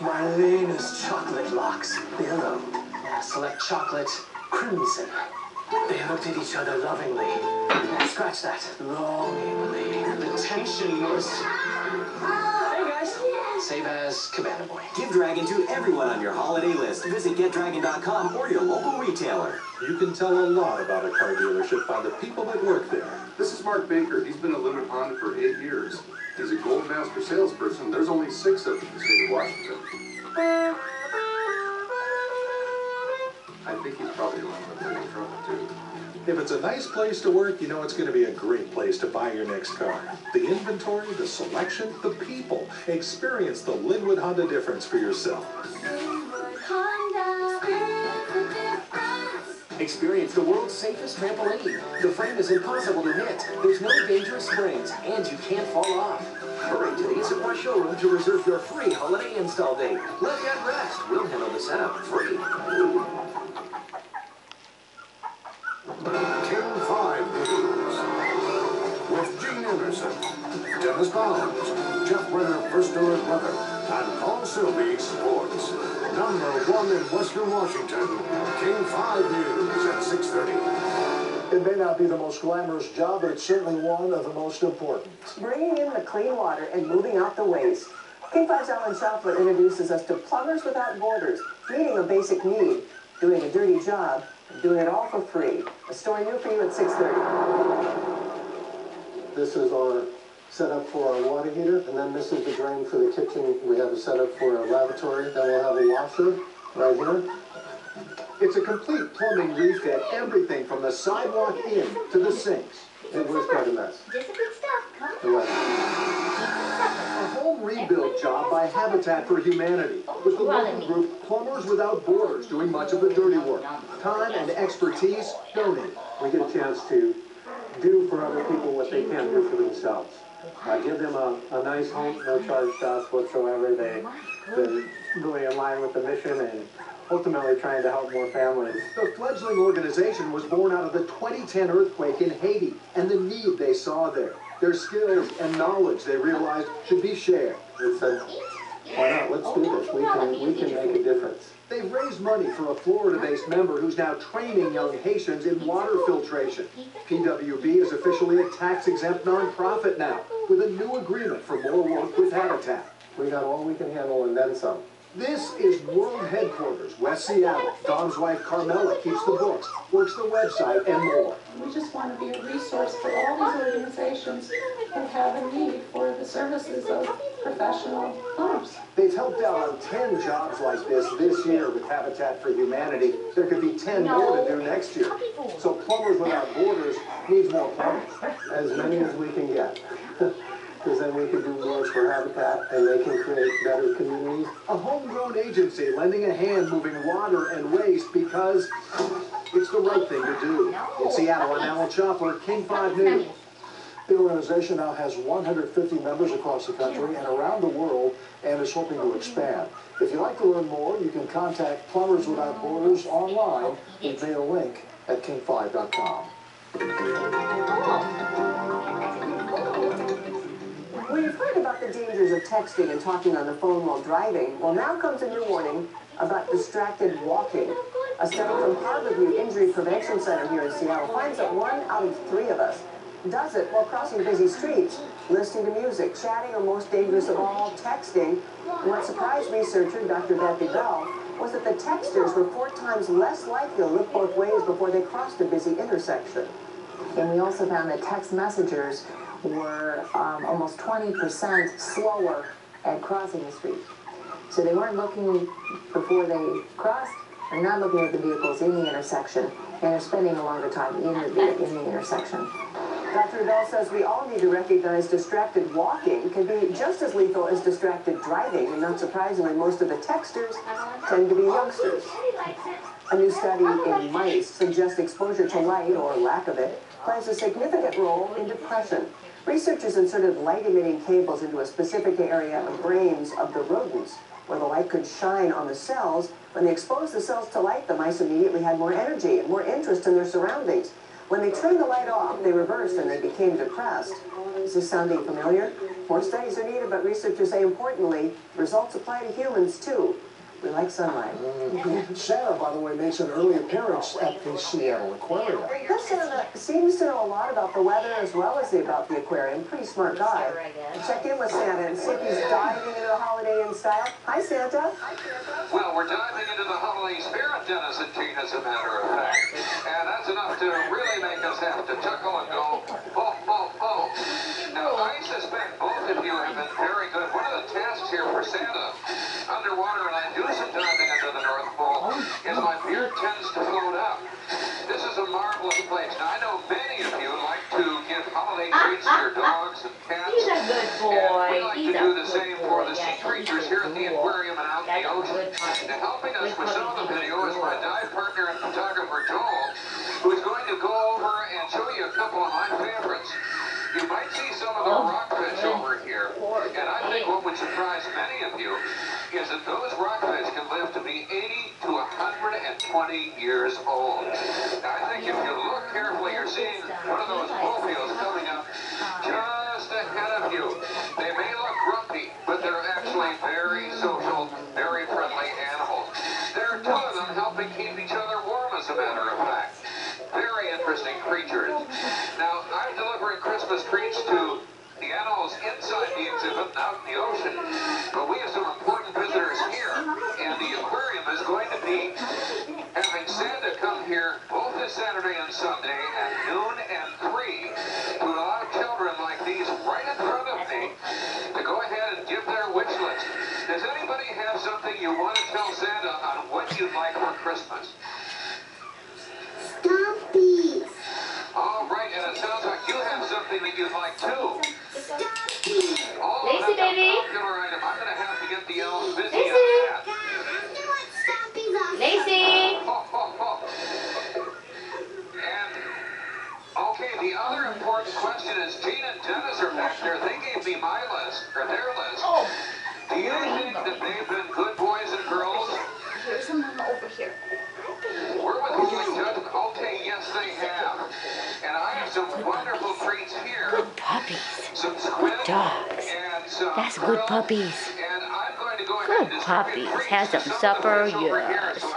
Marlena's chocolate locks billow. Yeah, select chocolate crimson. They looked at each other lovingly. Yeah, scratch that. Longingly. The tension was... Hey guys. Save as Cabana Boy. Give Dragon to everyone on your holiday list. Visit getdragon.com or your local retailer. You can tell a lot about a car dealership by the people that work there. This is Mark Baker. He's been at Limit Honda for 8 years. He's a Gold Master salesperson. There's only 6 of them in the state of Washington. I think he's probably the one that's in trouble, too. If it's a nice place to work, you know it's going to be a great place to buy your next car. The inventory, the selection, the people. Experience the Linwood Honda difference for yourself. Experience the world's safest trampoline. The frame is impossible to hit. There's no dangerous springs, and you can't fall off. Hurry to the Issaquah showroom to reserve your free holiday install date. Let that rest. We'll handle the setup free. King 5 News with Gene Anderson, Dennis Bounds, Jeff Brenner, First Alert Weather, and Paul Sylvie Sports. Number 1 in Western Washington, King 5 News at 6:30. It may not be the most glamorous job, but it's certainly one of the most important. Bringing in the clean water and moving out the waste. King 5's Alan Schaffler introduces us to Plumbers Without Borders, meeting a basic need, doing a dirty job, and doing it all for free. A story new for you at 6:30. This is our setup for our water heater, and then this is the drain for the kitchen. We have a setup for our lavatory. Then we'll have a washer right here. It's a complete plumbing refit, everything from the sidewalk in to the sinks. It was quite a mess. Just a good stuff. Come on. A home rebuild job by Habitat for Humanity, with the local group Plumbers Without Borders doing much of the dirty work. Time and expertise donated. We get a chance to do for other people what they can't do for themselves. Give them a nice home, no charge to us whatsoever. They're really in line with the mission and ultimately trying to help more families. The fledgling organization was born out of the 2010 earthquake in Haiti and the need they saw there. Their skills and knowledge they realized should be shared. They said, why not? Let's do this. We can make a difference. They've raised money for a Florida-based member who's now training young Haitians in water filtration. PWB is officially a tax-exempt nonprofit now, with a new agreement for more work with Habitat. We got all we can handle and then some. This is World Headquarters, West Seattle. Dom's wife, Carmela, keeps the books, works the website, and more. We just want to be a resource for all these organizations who have a need for the services of professional plumbers. They've helped out on 10 jobs like this year with Habitat for Humanity. There could be 10 more to do next year. So Plumbers Without Borders needs more plumbers. As many as we can get. Because then we can do more for Habitat and they can create better communities. A homegrown agency lending a hand moving water and waste because it's the right thing to do. In Seattle, I'm Alan Schaffler, King 5 News. The organization now has 150 members across the country and around the world and is hoping to expand. If you'd like to learn more, you can contact Plumbers Without Borders online via a link at king5.com. We've heard about the dangers of texting and talking on the phone while driving. Well, now comes a new warning about distracted walking. A study from Harborview Injury Prevention Center here in Seattle finds that 1 out of 3 of us does it while crossing busy streets, listening to music, chatting, or most dangerous of all, texting. What surprised researcher Dr. Becky Bell was that the texters were 4 times less likely to look both ways before they crossed a busy intersection. And we also found that text messengers were almost 20% slower at crossing the street. So they weren't looking before they crossed, they're not looking at the vehicles in the intersection, and they're spending a longer time in the intersection. Dr. Bell says we all need to recognize distracted walking can be just as lethal as distracted driving, and not surprisingly, most of the texters tend to be youngsters. A new study in mice suggests exposure to light, or lack of it, plays a significant role in depression. Researchers inserted light-emitting cables into a specific area of brains of the rodents, where the light could shine on the cells. When they exposed the cells to light, the mice immediately had more energy and more interest in their surroundings. When they turned the light off, they reversed and they became depressed. Is this sounding familiar? More studies are needed, but researchers say importantly, results apply to humans too. We like sunlight. Santa, by the way, makes an early appearance at the Seattle Aquarium. This Santa seems to know a lot about the weather as well as about the aquarium. Pretty smart guy. Check in with Santa and see if he's diving into the holiday in style. Hi, Santa. Well, we're diving into the holiday spirit, Dennis and Gene, as a matter of fact. And that's enough to really make us have to chuckle and go, oh, oh, oh. Now, I suspect both of you have been very good. One of the tasks here for Santa, underwater, and I do some diving into the North Pole, is my beard tends to float up. This is a marvelous place. Now, I know many of you like to give holiday treats to your dogs and cats. He's a good boy. And we like to do the same for the sea creatures here at the aquarium and out in the ocean. And helping us with some of the video is my dive partner and photographer, Joel, who's going to go over and show you a couple of my favorites. You might see some of the rockfish over here, and I think what would surprise many of you is that those rockfish can live to be 80 to 120 years old. Now, I think if you look carefully, you're seeing one of those bullfields coming up just ahead of you. They may look grumpy, but they're actually very social, very friendly animals. There are two of them helping keep each other warm, as a matter of fact. Very interesting creatures. Now, I'm delivering Christmas treats to the animals inside the exhibit and out in the ocean, but we have some important visitors here, and the aquarium is going to be having Santa come here both this Saturday and Sunday at noon and 3 to allow children like these right in front of me to go ahead and give their wish list. Does anybody have something you want to tell Santa on what you'd like for Christmas? Puppies. All right, and it sounds like you have something that you'd like too. Oh, Lazy that's baby. a popular item. I'm going to have to get the elves busy Lazy. on that. Lazy. And, okay, the other important question is, Gene and Dennis are back there. They gave me my list, or their list. Do you think that they've been good boys and girls? There's someone over here. We're withholding judgment. Okay, yes, they have. And I have some wonderful treats here. Good puppies. Some squid Dogs. and some That's good krill. puppies. And I'm going to go ahead Good and distribute puppies. treats Have to some of the supper, fish over here. yes. So